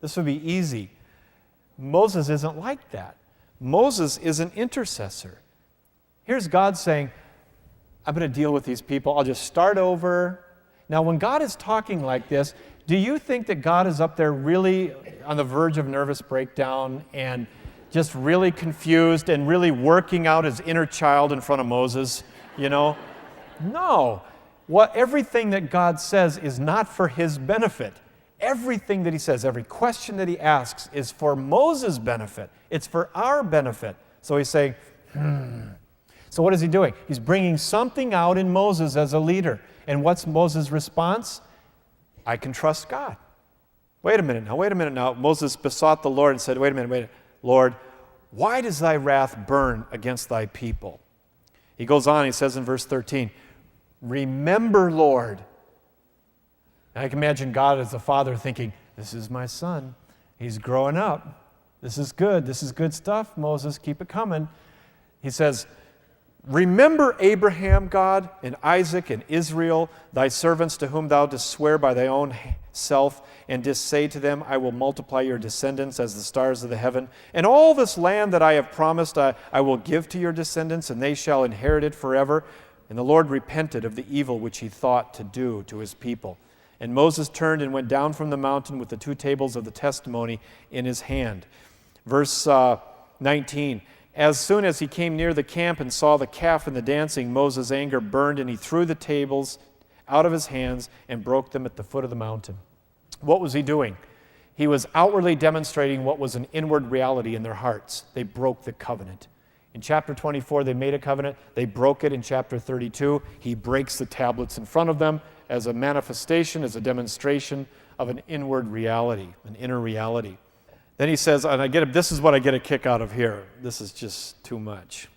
This would be easy. Moses isn't like that. Moses is an intercessor. Here's God saying, I'm going to deal with these people. I'll just start over. Now, when God is talking like this, do you think that God is up there really on the verge of nervous breakdown and just really confused and really working out his inner child in front of Moses? You know? No. Everything that God says is not for his benefit. Everything that he says, every question that he asks is for Moses' benefit. It's for our benefit. So he's saying, So what is he doing? He's bringing something out in Moses as a leader. And what's Moses' response? I can trust God. Wait a minute now. Moses besought the Lord and said, wait a minute. Lord, why does thy wrath burn against thy people? He goes on, he says in verse 13, remember, Lord. And I can imagine God as a father thinking, this is my son. He's growing up. This is good. This is good stuff, Moses. Keep it coming. He says, remember Abraham, God, and Isaac and Israel, thy servants to whom thou didst swear by thy own self, and didst say to them, I will multiply your descendants as the stars of the heaven. And all this land that I have promised I will give to your descendants, and they shall inherit it forever. And the Lord repented of the evil which he thought to do to his people. And Moses turned and went down from the mountain with the 2 tables of the testimony in his hand. Verse 19, as soon as he came near the camp and saw the calf and the dancing, Moses' anger burned, and he threw the tables out of his hands and broke them at the foot of the mountain. What was he doing? He was outwardly demonstrating what was an inward reality in their hearts. They broke the covenant. In chapter 24, they made a covenant. They broke it in chapter 32. He breaks the tablets in front of them as a manifestation, as a demonstration of an inward reality, an inner reality. Then he says, and this is what I get a kick out of here. This is just too much.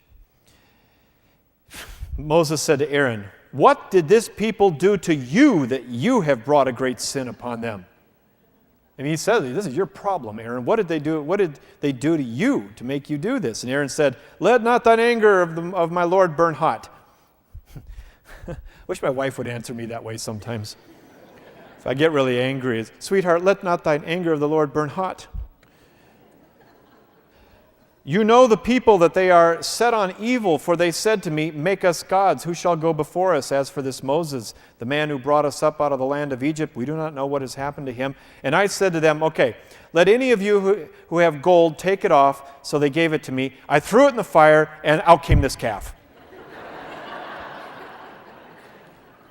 Moses said to Aaron, what did this people do to you that you have brought a great sin upon them? And he says, this is your problem, Aaron. What did they do? What did they do to you to make you do this? And Aaron said, let not thine anger of my Lord burn hot. Wish my wife would answer me that way sometimes. If I get really angry, it's, sweetheart, let not thine anger of the Lord burn hot. You know the people that they are set on evil, for they said to me, make us gods. Who shall go before us? As for this Moses, the man who brought us up out of the land of Egypt, we do not know what has happened to him. And I said to them, okay, let any of you who have gold take it off. So they gave it to me. I threw it in the fire, and out came this calf.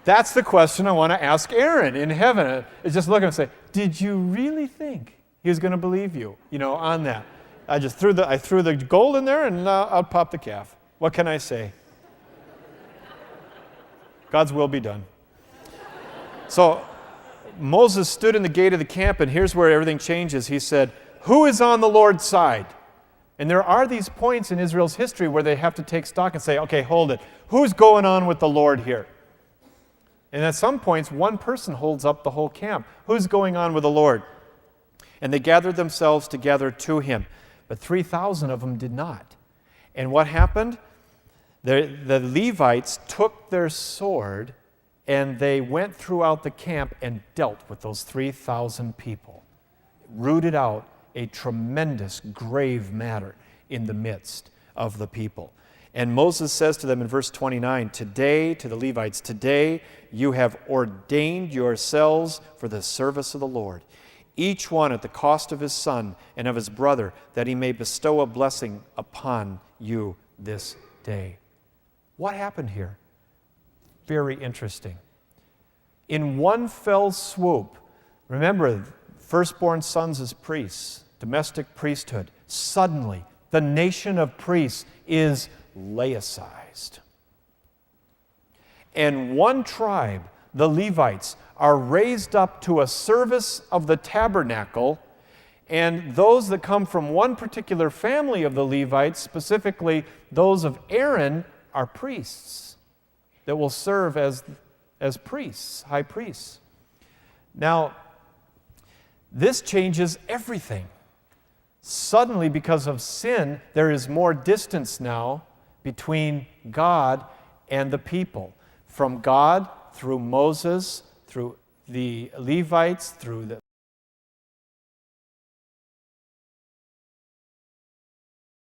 That's the question I want to ask Aaron in heaven. Is just look at him and say, did you really think he was going to believe you, on that? I threw the gold in there, and out popped the calf. What can I say? God's will be done. So Moses stood in the gate of the camp, and here's where everything changes. He said, who is on the Lord's side? And there are these points in Israel's history where they have to take stock and say, okay, hold it. Who's going on with the Lord here? And at some points, one person holds up the whole camp. Who's going on with the Lord? And they gathered themselves together to him. But 3,000 of them did not. And what happened? The Levites took their sword and they went throughout the camp and dealt with those 3,000 people. Rooted out a tremendous, grave matter in the midst of the people. And Moses says to them in verse 29, today, to the Levites, today you have ordained yourselves for the service of the Lord, each one at the cost of his son and of his brother, that he may bestow a blessing upon you this day. What happened here? Very interesting. In one fell swoop, remember, firstborn sons as priests, domestic priesthood, suddenly the nation of priests is laicized. And one tribe, the Levites, are raised up to a service of the tabernacle, and those that come from one particular family of the Levites, specifically those of Aaron, are priests that will serve as priests, high priests. Now, this changes everything. Suddenly, because of sin, there is more distance now between God and the people. From God, through Moses, through the Levites, through the